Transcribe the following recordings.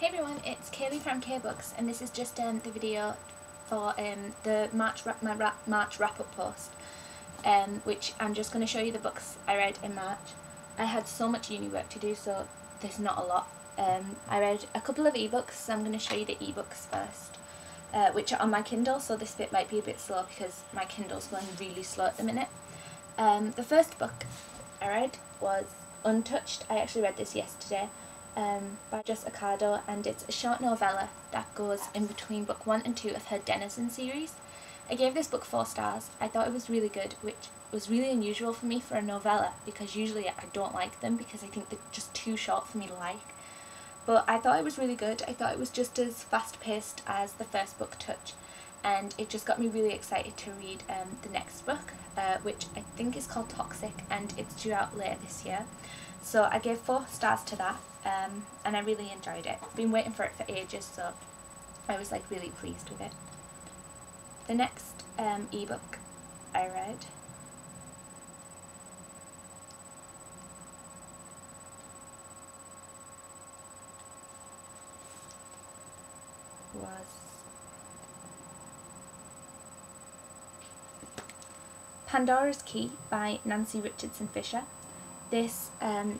Hey everyone, it's Kaylee from K-Books, and this is just the video for the March wrap-up post, which I'm just going to show you the books I read in March. I had so much uni work to do, so there's not a lot. I read a couple of ebooks, so I'm going to show you the ebooks first, which are on my Kindle, so this bit might be a bit slow because my Kindle's going really slow at the minute. The first book I read was Untouched. I actually read this yesterday. By Jess Ocado, and it's a short novella that goes in between book 1 and 2 of her Denizen series. I gave this book 4 stars. I thought it was really good, which was really unusual for me for a novella because usually I don't like them because I think they're just too short for me to like. But I thought it was really good. I thought it was just as fast paced as the first book, Touch, and it just got me really excited to read the next book, which I think is called Toxic, and it's due out later this year. So I gave 4 stars to that, and I really enjoyed it. I've been waiting for it for ages, so I was like really pleased with it. The next ebook I read was Pandora's Key by Nancy Richardson Fisher. This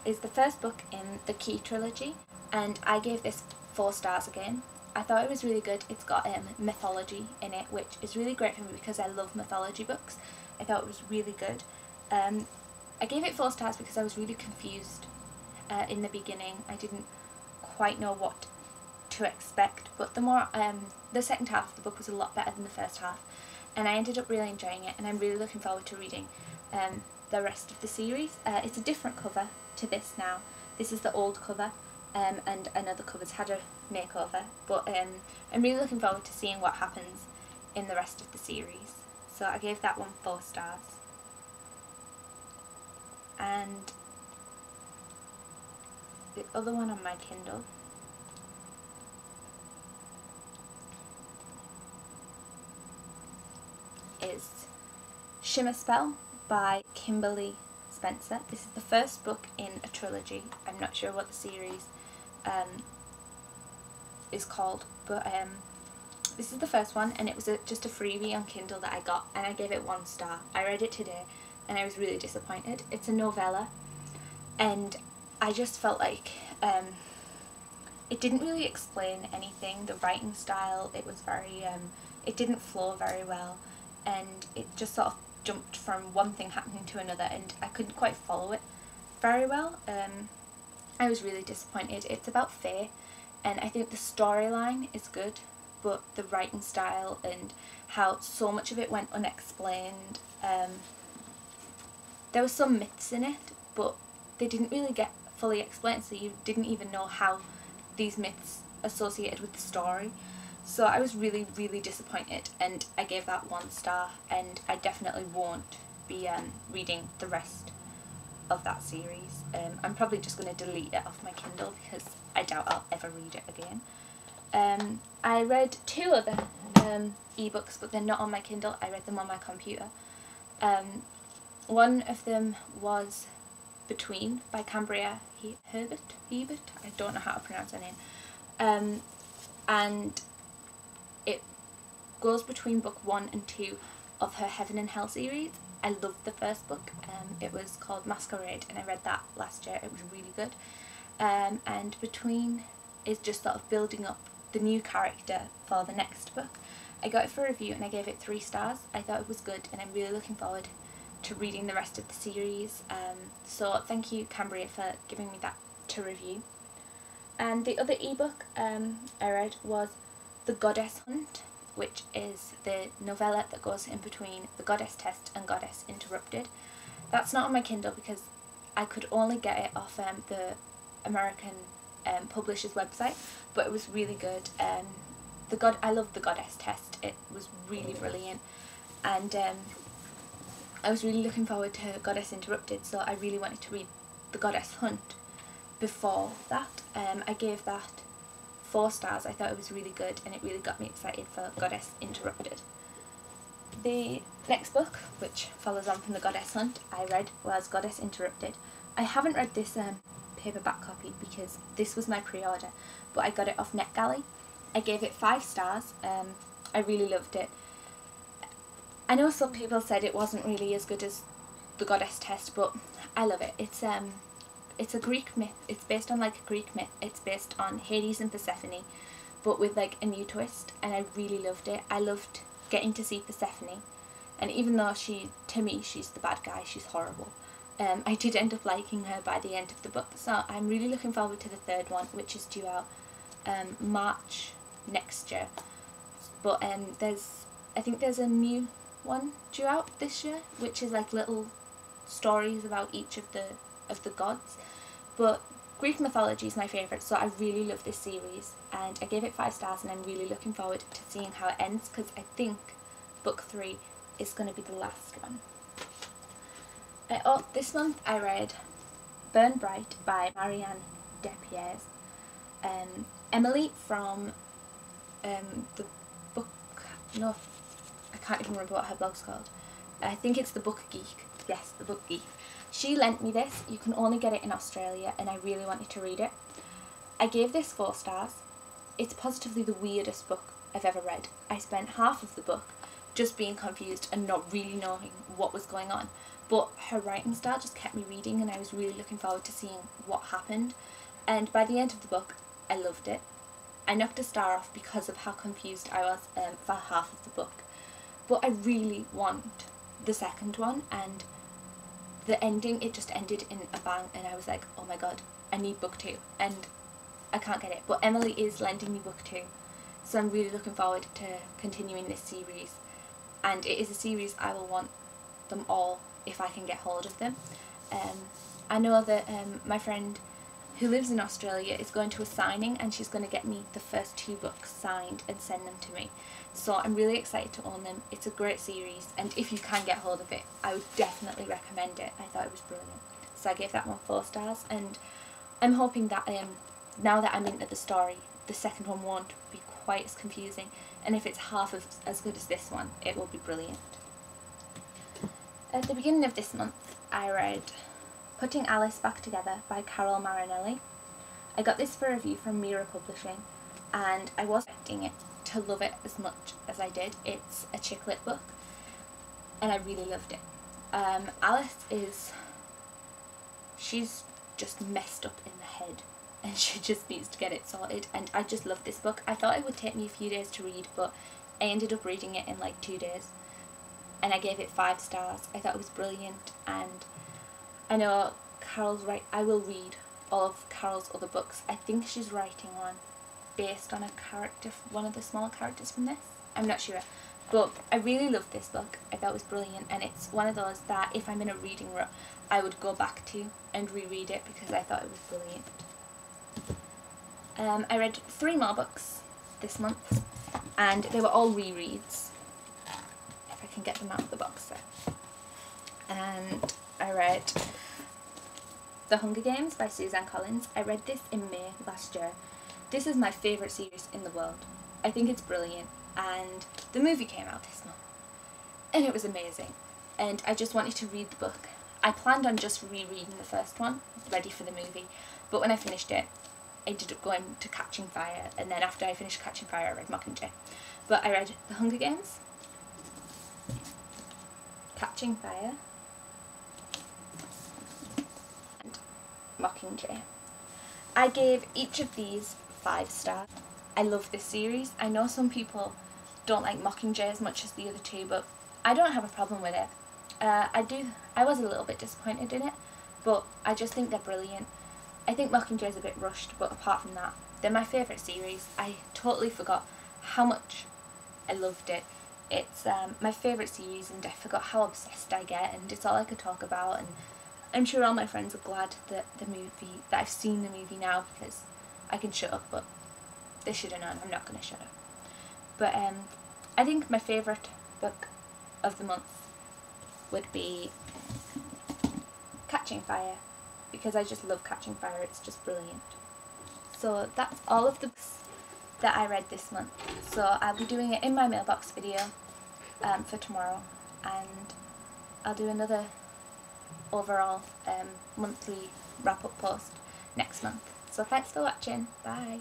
is the first book in the Key trilogy, and I gave this 4 stars again. I thought it was really good. It's got mythology in it, which is really great for me because I love mythology books. I thought it was really good. I gave it 4 stars because I was really confused in the beginning. I didn't quite know what to expect, but the second half of the book was a lot better than the first half, and I ended up really enjoying it, and I'm really looking forward to reading the rest of the series. It's a different cover to this now. This is the old cover, and another cover's had a makeover, but I'm really looking forward to seeing what happens in the rest of the series. So I gave that one 4 stars. And the other one on my Kindle is Shimmer Spell by Kimberly Spencer. This is the first book in a trilogy. I'm not sure what the series is called, but this is the first one, and it was just a freebie on Kindle that I got, and I gave it 1 star. I read it today and I was really disappointed. It's a novella, and I just felt like it didn't really explain anything. The writing style, it was very it didn't flow very well, and it just sort of jumped from one thing happening to another, and I couldn't quite follow it very well. I was really disappointed. It's about Faye, and I think the storyline is good, but the writing style and how so much of it went unexplained, there were some myths in it, but they didn't really get fully explained, so you didn't even know how these myths associated with the story. So I was really, really disappointed, and I gave that 1 star, and I definitely won't be reading the rest of that series. I'm probably just going to delete it off my Kindle because I doubt I'll ever read it again. I read 2 other ebooks, but they're not on my Kindle. I read them on my computer. One of them was Between by Cambria Hebert. I don't know how to pronounce her name. And it goes between book 1 and 2 of her Heaven and Hell series. I loved the first book. It was called Masquerade, and I read that last year. It was really good. And Between is just sort of building up the new character for the next book. I got it for review and I gave it 3 stars. I thought it was good, and I'm really looking forward to reading the rest of the series. So thank you, Cambria, for giving me that to review. And the other ebook I read was The Goddess Hunt, which is the novella that goes in between The Goddess Test and Goddess Interrupted. That's not on my Kindle because I could only get it off the American publisher's website, but it was really good. I loved The Goddess Test. It was really brilliant, and I was really looking forward to Goddess Interrupted, so I really wanted to read The Goddess Hunt before that. I gave that 4 stars. I thought it was really good, and it really got me excited for Goddess Interrupted. The next book, which follows on from The Goddess Hunt, I read was Goddess Interrupted. I haven't read this paperback copy because this was my pre-order, but I got it off NetGalley. I gave it 5 stars. I really loved it. I know some people said it wasn't really as good as The Goddess Test, but I love it. It's a Greek myth. It's based on like a Greek myth. It's based on Hades and Persephone, but with like a new twist, and I really loved it. I loved getting to see Persephone, and even though to me, she's the bad guy, she's horrible. I did end up liking her by the end of the book, so I'm really looking forward to the 3rd one, which is due out March next year. But I think there's a new one due out this year, which is like little stories about each of the gods. But Greek mythology is my favourite, so I really love this series, and I gave it 5 stars, and I'm really looking forward to seeing how it ends, because I think book 3 is going to be the last one. This month I read Burn Bright by Marianne Despierres. Emily from the book, no, I can't even remember what her blog's called. I think it's The Book Geek. Yes, The Book Geek. She lent me this. You can only get it in Australia, and I really wanted to read it. I gave this 4 stars. It's positively the weirdest book I've ever read. I spent half of the book just being confused and not really knowing what was going on. But her writing style just kept me reading, and I was really looking forward to seeing what happened. And by the end of the book, I loved it. I knocked a star off because of how confused I was for half of the book. But I really want the 2nd one, and the ending, it just ended in a bang, and I was like, oh my god, I need book 2, and I can't get it. But Emily is lending me book 2, so I'm really looking forward to continuing this series, and it is a series I will want them all if I can get hold of them. I know that my friend who lives in Australia is going to a signing, and she's going to get me the first 2 books signed and send them to me. So I'm really excited to own them. It's a great series, and if you can get hold of it, I would definitely recommend it. I thought it was brilliant. So I gave that one 4 stars, and I'm hoping that now that I'm into the story, the 2nd one won't be quite as confusing, and if it's half as good as this one, it will be brilliant. At the beginning of this month, I read Putting Alice Back Together by Carol Marinelli. I got this for a review from Mira Publishing, and I was expecting it to love it as much as I did. It's a chick lit book, and I really loved it. Alice she's just messed up in the head, and she just needs to get it sorted, and I just love this book. I thought it would take me a few days to read, but I ended up reading it in like 2 days, and I gave it 5 stars. I thought it was brilliant, and I know Carol's right. I will read all of Carol's other books. I think she's writing one based on a character, one of the small characters from this. I'm not sure, but I really loved this book. I thought it was brilliant, and it's one of those that if I'm in a reading rut, I would go back to and reread it because I thought it was brilliant. I read 3 more books this month, and they were all rereads. If I can get them out of the box there. And I read The Hunger Games by Suzanne Collins. I read this in May last year. This is my favourite series in the world. I think it's brilliant, and the movie came out this month, and it was amazing, and I just wanted to read the book. I planned on just rereading the first one, ready for the movie, but when I finished it, I ended up going to Catching Fire, and then after I finished Catching Fire, I read Mockingjay. But I read The Hunger Games, Catching Fire, and Mockingjay. I gave each of these 5 stars. I love this series. I know some people don't like Mockingjay as much as the other 2, but I don't have a problem with it. I was a little bit disappointed in it, but I just think they're brilliant. I think Mockingjay's a bit rushed, but apart from that, they're my favourite series. I totally forgot how much I loved it. It's my favourite series, and I forgot how obsessed I get, and it's all I could talk about, and I'm sure all my friends are glad that I've seen the movie now, because I can shut up, but they should have known. I'm not going to shut up. But I think my favourite book of the month would be Catching Fire, because I just love Catching Fire. It's just brilliant. So that's all of the books that I read this month. So I'll be doing it in my mailbox video for tomorrow, and I'll do another overall monthly wrap-up post next month. So thanks for watching. Bye.